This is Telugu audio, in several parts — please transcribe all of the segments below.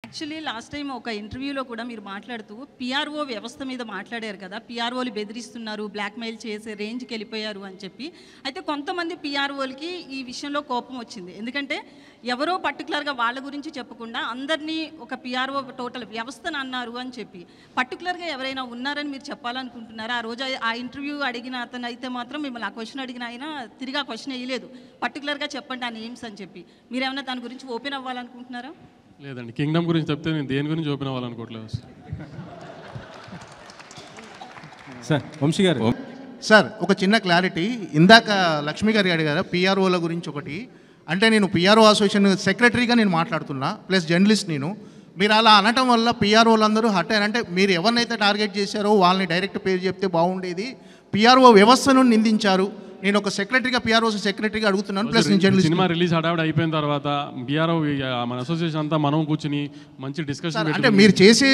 యాక్చువల్లీ లాస్ట్ టైం ఒక ఇంటర్వ్యూలో కూడా మీరు మాట్లాడుతూ పిఆర్ఓ వ్యవస్థ మీద మాట్లాడారు కదా, పిఆర్ఓలు బెదిరిస్తున్నారు, బ్లాక్మెయిల్ చేసే రేంజ్కి వెళ్ళిపోయారు అని చెప్పి. అయితే కొంతమంది పిఆర్ఓలకి ఈ విషయంలో కోపం వచ్చింది. ఎందుకంటే ఎవరో పర్టికులర్గా వాళ్ళ గురించి చెప్పకుండా అందరినీ ఒక పిఆర్ఓ టోటల్ వ్యవస్థను అన్నారు అని చెప్పి. పర్టికులర్గా ఎవరైనా ఉన్నారని మీరు చెప్పాలనుకుంటున్నారా? ఆ రోజు ఆ ఇంటర్వ్యూ అడిగిన అతను అయితే మాత్రం మిమ్మల్ని ఆ క్వశ్చన్ అడిగిన ఆయన తిరిగి ఆ క్వశ్చన్ వేయలేదు, పర్టికులర్గా చెప్పండి ఆ నేమ్స్ అని చెప్పి. మీరేమైనా దాని గురించి ఓపెన్ అవ్వాలనుకుంటున్నారా? లేదండి, కింగ్డమ్ గురించి చెప్తే నేను దేని గురించి ఓపెన్ అవ్వాలనుకోవట్లేదు సార్. వంశీ గారు సార్, ఒక చిన్న క్లారిటీ. ఇందాక లక్ష్మి గారు అడిగారు పిఆర్ఓల గురించి ఒకటి. అంటే నేను పిఆర్ఓ అసోసియేషన్ సెక్రటరీగా నేను మాట్లాడుతున్నా, ప్లస్ జర్నలిస్ట్ నేను. మీరు అలా అనటం వల్ల పిఆర్ఓలు అందరూ హట్ అయ్యారు. అంటే మీరు ఎవరినైతే టార్గెట్ చేశారో వాళ్ళని డైరెక్ట్ పేరు చెప్తే బాగుండేది. పిఆర్ఓ వ్యవస్థను నిందించారు. నేను ఒక సెక్రటరీగా పిఆర్ఓ సెక్రటరీగా అడుగుతున్నాను, ప్లస్ సినిమా రిలీజ్ హడావిడి అయిపోయిన తర్వాత పిఆర్ఓ మన అసోసియేషన్ అంతా మనం కూర్చుని మంచి డిస్కషన్. అంటే మీరు చేసే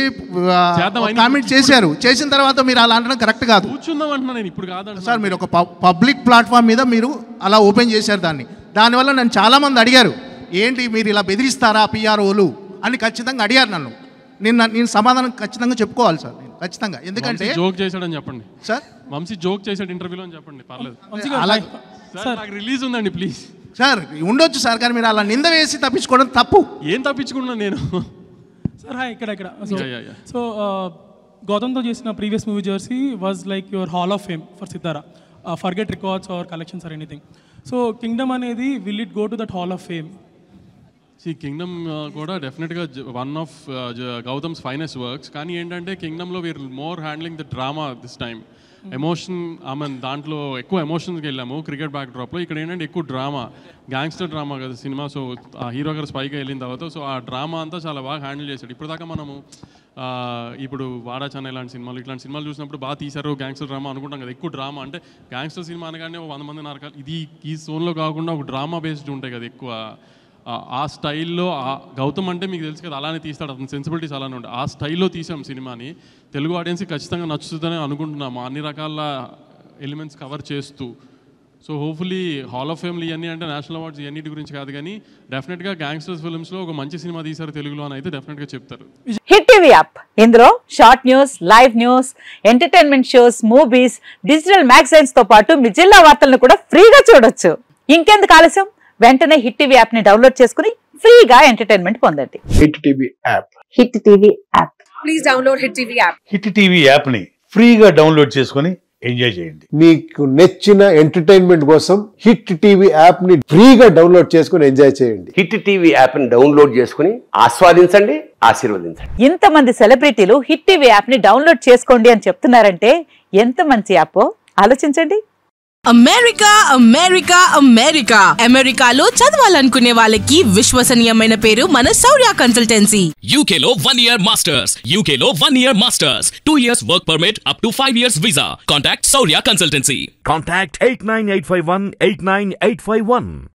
కామెంట్ చేశారు, చేసిన తర్వాత మీరు అలా అనడం కరెక్ట్ కాదు. కూర్చుందాం అంటున్నా నేను, ఇప్పుడు కాదండి సార్. మీరు ఒక పబ్లిక్ ప్లాట్ఫామ్ మీద మీరు అలా ఓపెన్ చేశారు దానివల్ల నన్ను చాలామంది అడిగారు, ఏంటి మీరు ఇలా బెదిరిస్తారా పిఆర్ఓలు అని ఖచ్చితంగా అడిగారు నన్ను. నేను సమాధానం ఖచ్చితంగా చెప్పుకోవాలి సార్, నేను ఖచ్చితంగా. ఎందుకంటే జోక్ చేశాడని చెప్పండి సార్. వంశీ జోక్ చేశాడు ఇంటర్వ్యూలో అని చెప్పండి, పర్లేదు. నాకు రిలీజ్ ఉందండి ప్లీజ్ సార్. ఉండొచ్చు సార్, కానీ మీరు అలా నింద వేసి తప్పించుకోవడం తప్పు. ఏం తప్పించుకున్నాను నేను సార్? ఇక్కడ సో గౌతమ్తో చేసిన previous movie Jersey was like your hall of fame for Sithara, forget records or collections or anything. So Kingdom అనేది will it go to that hall of fame? Kingdom కూడా డెఫినెట్గా one of Gautam's finest works. కానీ ఏంటంటే కింగ్డమ్లో we are more handling the drama this time. Emotion, దాంట్లో ఎక్కువ ఎమోషన్స్కి వెళ్ళాము క్రికెట్ బ్యాక్ డ్రాప్లో. ఇక్కడ ఏంటంటే ఎక్కువ డ్రామా, గ్యాంగ్స్టర్ డ్రామా కదా సినిమా. సో ఆ హీరో గారు స్పైగా వెళ్ళిన తర్వాత సో ఆ డ్రామా అంతా చాలా బాగా హ్యాండిల్ చేశాడు. ఇప్పుడు దాకా మనము ఇప్పుడు వాడా చెన్నై ఇలాంటి సినిమాలు చూసినప్పుడు బాగా తీశారు గ్యాంగ్స్టర్ డ్రామా అనుకుంటాం కదా. ఎక్కువ డ్రామా అంటే గ్యాంగ్స్టర్ సినిమా అనగానే 100 మంది నరకాలి, ఇది ఈ జోన్లో కాకుండా ఒక డ్రామా బేస్డ్ ఉంటాయి కదా ఎక్కువ. ఆ స్టైల్లో గౌతమ్ అంటే మీకు తెలుసు కదా, అలానే తీస్తాడు, అతని సెన్సిబిలిటీస్ అలానే ఉంటాయి. ఆ స్టైల్లో తీసాం సినిమాని. తెలుగు ఆడియన్స్కి ఖచ్చితంగా నచ్చుతుందని అనుకుంటున్నాము, అన్ని రకాల ఎలిమెంట్స్ కవర్ చేస్తూ. సో హోప్ఫుల్లీ హాల్ ఆఫ్ ఫేమ్లు ఇవన్నీ అంటే నేషనల్ అవార్డ్స్ ఇవన్నిటి గురించి కాదు, కానీ డెఫినెట్గా గ్యాంగ్స్టర్స్ ఫిల్మ్స్లో ఒక మంచి సినిమా తీశారు తెలుగులో అని అయితే డెఫినెట్గా చెప్తారు. హిట్ టీవీ యాప్, ఇందులో short news, live news, entertainment shows, movies, digital magazines తో పాటు మీ జిల్లా వార్తలను కూడా ఫ్రీగా చూడొచ్చు. ఇంకెందుకు ఆలస్యం, వెంటనే హిట్ టీవీ యాప్ ని డౌన్లోడ్ చేసుకుని ఫ్రీగా ఎంటర్టైన్మెంట్ పొందండి. Hit TV app. Hit TV app. Please download hit TV app. Hit TV app ని ఫ్రీగా డౌన్లోడ్ చేసుకుని ఎంజాయ్ చేయండి. మీకు నచ్చిన ఎంటర్టైన్మెంట్ కోసం హిట్ టీవీ యాప్ ని ఫ్రీగా డౌన్లోడ్ చేసుకుని ఎంజాయ్ చేయండి. హిట్ టీవీ యాప్ ని డౌన్లోడ్ చేసుకుని ఆస్వాదించండి, ఆశీర్వదించండి. ఇంతమంది సెలబ్రిటీలు హిట్ టీవీ యాప్ ని డౌన్లోడ్ చేసుకోండి అని చెప్తున్నారంటే ఎంత మంచి యాప్ ఆలోచించండి. అమెరికా అమెరికా అమెరికా అమెరికాలో చదవాలనుకునే వాళ్ళకి విశ్వసనీయమైన పేరు మన శౌర్య కన్సల్టెన్సీ. UK లో 1 year masters, UK లో 1 year masters, 2 years work permit up to 5 years visa. Contact Saurya Consultancy. Contact 89851 89851.